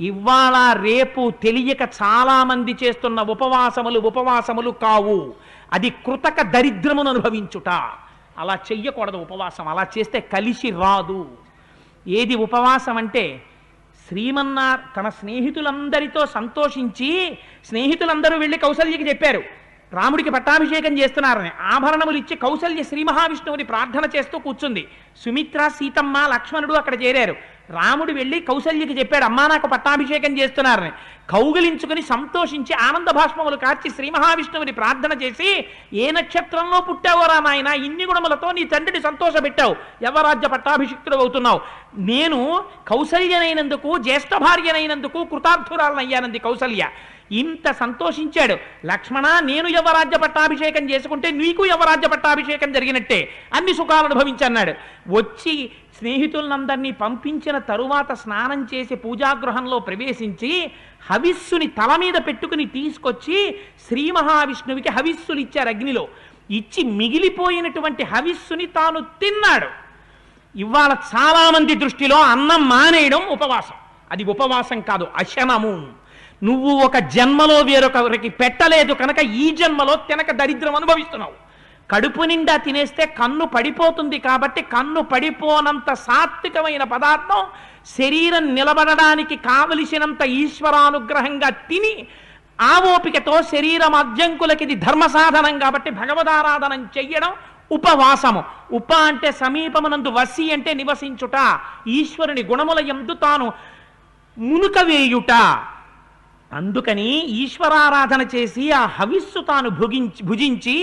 ఇవాళ రేపు తెలియక చాలామంది చేస్తున్న ఉపవాసములు కావు. అది కృతక దరిద్రమును అనుభవించుట. అలా చెయ్యకూడదు ఉపవాసం. అలా చేస్తే కలిసి రాదు. ఏది ఉపవాసం అంటే తన స్నేహితులందరితో సంతోషించి, స్నేహితులందరూ వెళ్ళి కౌసల్యకి చెప్పారు రాముడికి పట్టాభిషేకం చేస్తున్నారని. ఆభరణములు ఇచ్చి కౌసల్య శ్రీ మహావిష్ణువుని ప్రార్థన చేస్తూ కూర్చుంది. సుమిత్ర, సీతమ్మ, లక్ష్మణుడు అక్కడ చేరారు. రాముడు వెళ్ళి కౌసల్యకి చెప్పాడు, అమ్మా నాకు పట్టాభిషేకం చేస్తున్నారని. కౌగిలించుకుని సంతోషించి ఆనంద భాష్మములు కార్చి శ్రీ మహావిష్ణువుని ప్రార్థన చేసి, ఏ నక్షత్రంలో పుట్టావోరా నాయన, ఇన్ని గుణములతో నీ తండ్రిని సంతోషపెట్టావు, యవరాజ్య పట్టాభిషిక్తుడు అవుతున్నావు. నేను కౌసల్యనైనందుకు, జ్యేష్ఠ భార్యనైనందుకు కృతార్థురాలనయ్యానంది కౌసల్య. ఇంత సంతోషించాడు. లక్ష్మణ, నేను యవరాజ్య పట్టాభిషేకం చేసుకుంటే నీకు యవరాజ్య పట్టాభిషేకం జరిగినట్టే, అన్ని సుఖాలు అనుభవించన్నాడు. వచ్చి స్నేహితులందరినీ పంపించిన తరువాత స్నానం చేసి పూజాగృహంలో ప్రవేశించి హవిస్సుని తల మీద పెట్టుకుని తీసుకొచ్చి శ్రీ మహావిష్ణువుకి హవిస్సులు ఇచ్చారు అగ్నిలో. ఇచ్చి మిగిలిపోయినటువంటి హవిస్సుని తాను తిన్నాడు. ఇవాళ చాలామంది దృష్టిలో అన్నం మానేయడం ఉపవాసం. అది ఉపవాసం కాదు, అశనము. నువ్వు ఒక జన్మలో వేరొకరికి పెట్టలేదు కనుక ఈ జన్మలో తినక దరిద్రం అనుభవిస్తున్నావు. కడుపు నిండా తినేస్తే కన్ను పడిపోతుంది కాబట్టి కన్ను పడిపోనంత సాత్వికమైన పదార్థం శరీరం నిలబడడానికి కావలసినంత ఈశ్వరానుగ్రహంగా తిని ఆ ఓపికతో శరీరం అద్యంకులకి ఇది ధర్మ సాధనం కాబట్టి భగవదారాధనం చెయ్యడం ఉపవాసము. అంటే సమీపమునందు, వసి అంటే నివసించుట, ఈశ్వరుని గుణముల యందు తాను మునుక వేయుట. అందుకని ఈశ్వరారాధన చేసి ఆ హవిస్సు తాను భుజించి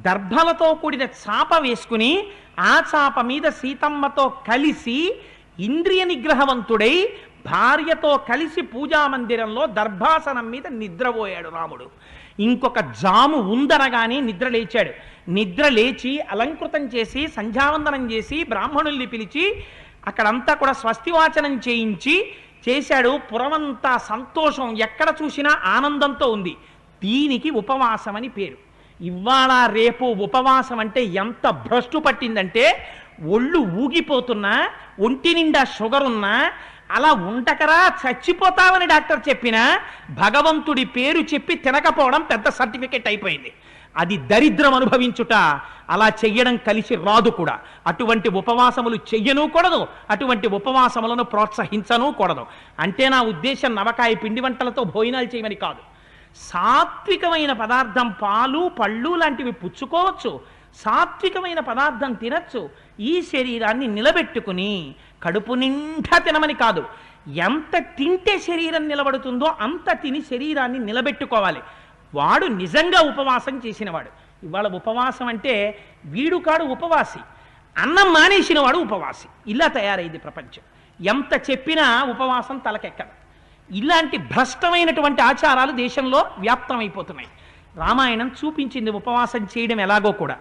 దర్భలతో కూడిన చాప వేసుకుని ఆ చాప మీద సీతమ్మతో కలిసి ఇంద్రియ నిగ్రహవంతుడై భార్యతో కలిసి పూజామందిరంలో దర్భాసనం మీద నిద్రపోయాడు రాముడు. ఇంకొక జాము ఉందనగానే నిద్ర లేచాడు. నిద్ర లేచి అలంకృతం చేసి సంధ్యావందనం చేసి బ్రాహ్మణుల్ని పిలిచి అక్కడంతా కూడా స్వస్తివాచనం చేశాడు. పురమంతా సంతోషం, ఎక్కడ చూసినా ఆనందంతో ఉంది. దీనికి ఉపవాసం అని పేరు. ఇవాళ రేపు ఉపవాసం అంటే ఎంత భ్రష్టు పట్టిందంటే, ఒళ్ళు ఊగిపోతున్నా, ఒంటి నిండా షుగర్ ఉన్నా, అలా ఉండకరా చచ్చిపోతావని డాక్టర్ చెప్పినా భగవంతుడి పేరు చెప్పి తినకపోవడం పెద్ద సర్టిఫికెట్ అయిపోయింది. అది దరిద్రం అనుభవించుట. అలా చెయ్యడం కలిసి రాదు కూడా. అటువంటి ఉపవాసములు చెయ్యను కూడదు, అటువంటి ఉపవాసములను ప్రోత్సహించను కూడదు. అంటే నా ఉద్దేశం నవకాయ పిండి వంటలతో భోజనాలు చేయమని కాదు. సాత్వికమైన పదార్థం, పాలు పళ్ళు లాంటివి పుచ్చుకోవచ్చు, సాత్వికమైన పదార్థం తినచ్చు. ఈ శరీరాన్ని నిలబెట్టుకుని కడుపు నిండా తినమని కాదు. ఎంత తింటే శరీరం నిలబడుతుందో అంత తిని శరీరాన్ని నిలబెట్టుకోవాలి. వాడు నిజంగా ఉపవాసం చేసినవాడు. ఇవాళ ఉపవాసం అంటే వీడు కాడు ఉపవాసి, అన్నం మానేసిన వాడు ఉపవాసి. ఇలా తయారైంది ప్రపంచం. ఎంత చెప్పినా ఉపవాసం తలకెక్కదు. ఇలాంటి భ్రష్టమైనటువంటి ఆచారాలు దేశంలో వ్యాప్తమైపోతున్నాయి. రామాయణం చూపించింది ఉపవాసం చేయడం ఎలాగో కూడా.